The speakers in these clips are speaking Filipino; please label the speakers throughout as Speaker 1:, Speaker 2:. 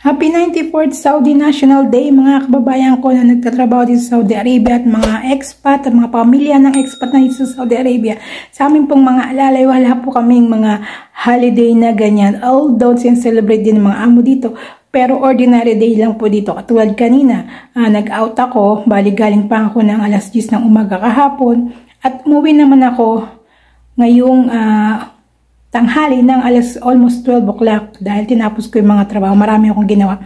Speaker 1: Happy 94th Saudi National Day mga kababayan ko na nagtatrabaho dito sa Saudi Arabia at mga expat at mga pamilya ng expat na dito sa Saudi Arabia. Sa amin pong mga alalay, wala po kaming mga holiday na ganyan. Although celebrate din ng mga amo dito, pero ordinary day lang po dito. Katulad kanina, nag-out ako, bali galing pa ako ng alas 10 ng umaga kahapon at umuwi naman ako ngayong tanghali ng alas almost 12 o'clock dahil tinapos ko yung mga trabaho. Marami akong ginawa.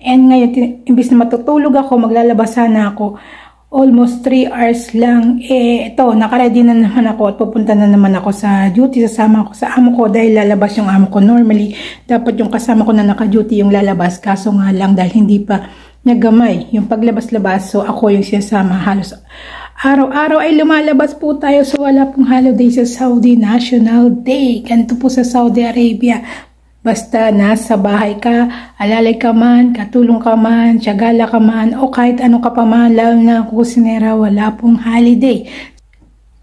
Speaker 1: And ngayon, imbis na matutulog ako, maglalabas sana ako. Almost 3 hours lang. Ito, nakaready na naman ako at pupunta na naman ako sa duty. Sasama ako sa amo ko dahil lalabas yung amo ko. Normally, dapat yung kasama ko na naka-duty yung lalabas. Kaso nga lang dahil hindi pa nagamay yung paglabas-labas. So, ako yung siyasama halos. Araw-araw ay lumalabas po tayo, so wala pong holiday sa Saudi National Day. Ganito po sa Saudi Arabia. Basta nasa bahay ka, alalay ka man, katulong ka man, tiyagala ka man, o kahit ano ka pa man, lalo na kusinera, wala pong holiday.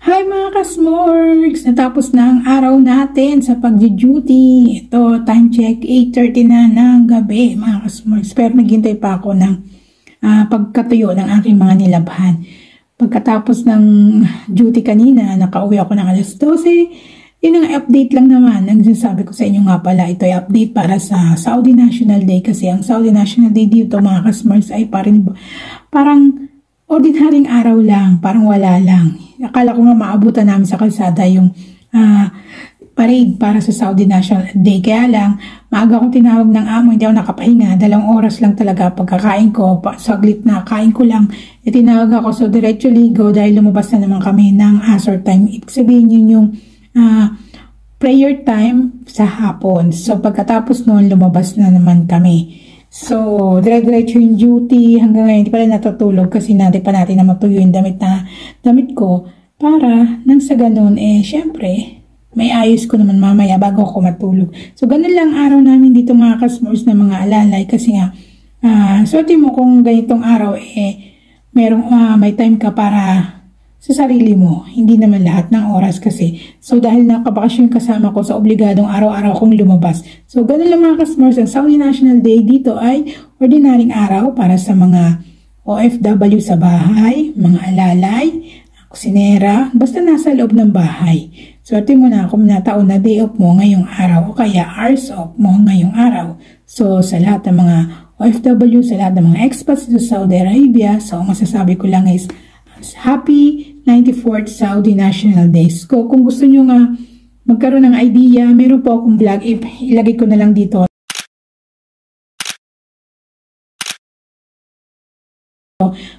Speaker 1: Hi mga kasmorgs! Natapos na ang araw natin sa pag-duty. Ito, time check, 8:30 na ng gabi mga kasmorgs. Pero naghintay pa ako ng pagkatuyo ng aking mga nilabhan. Pagkatapos ng duty kanina, nakauwi ako ng alas 12. Yun ang update lang naman. Ang sinasabi ko sa inyo nga pala, ito ay update para sa Saudi National Day. Kasi ang Saudi National Day dito, mga kasmars, ay parang ordinaryong araw lang. Parang wala lang. Akala ko nga maabutan namin sa kalsada yung parade para sa Saudi National Day. Kaya lang, maaga akong tinawag ng amo, hindi ako nakapahinga. 2 oras lang talaga pagkakain ko. Saglit na kain ko lang. Tinawag ako, so diretso ligo dahil lumabas na naman kami ng asar time. Ibig sabihin yun yung prayer time sa hapon. So pagkatapos noon, lumabas na naman kami. So, dire-diretso yung duty. Hanggang ngayon, hindi pa rin natutulog kasi natin pa natin na matuyo yung damit ko. Para, nang sa ganun, syempre, may ayos ko naman mamaya bago ako matulog. So, ganun lang araw namin dito mga kasmors na mga alalay. Kasi nga, swerte mo kung ganitong araw, may time ka para sa sarili mo. Hindi naman lahat ng oras kasi. So, dahil nakabakasyon kasama ko sa obligadong araw-araw kong lumabas. So, ganun lang mga kasmors. Ang Saudi National Day dito ay ordinaryong araw para sa mga OFW sa bahay, mga alalay, kusinera, basta nasa loob ng bahay. Swerte mo na kung nataon na day off mo ngayong araw o kaya hours off mo ngayong araw. So, sa lahat ng mga OFW, sa lahat ng mga expats sa Saudi Arabia, so, masasabi ko lang is, Happy 94th Saudi National Day. So, kung gusto nyo nga magkaroon ng idea, meron po akong vlog, ilagay ko na lang dito.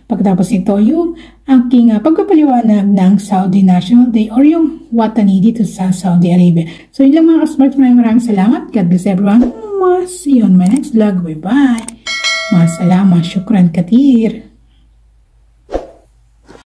Speaker 1: Pagkatapos ito, yung aking pagpapaliwanag ng Saudi National Day or yung watani dito sa Saudi Arabia. So, yun lang mga kasmart. Maraming salamat. God bless everyone. See you on my next vlog. Bye-bye. Masalama. Shukran katir.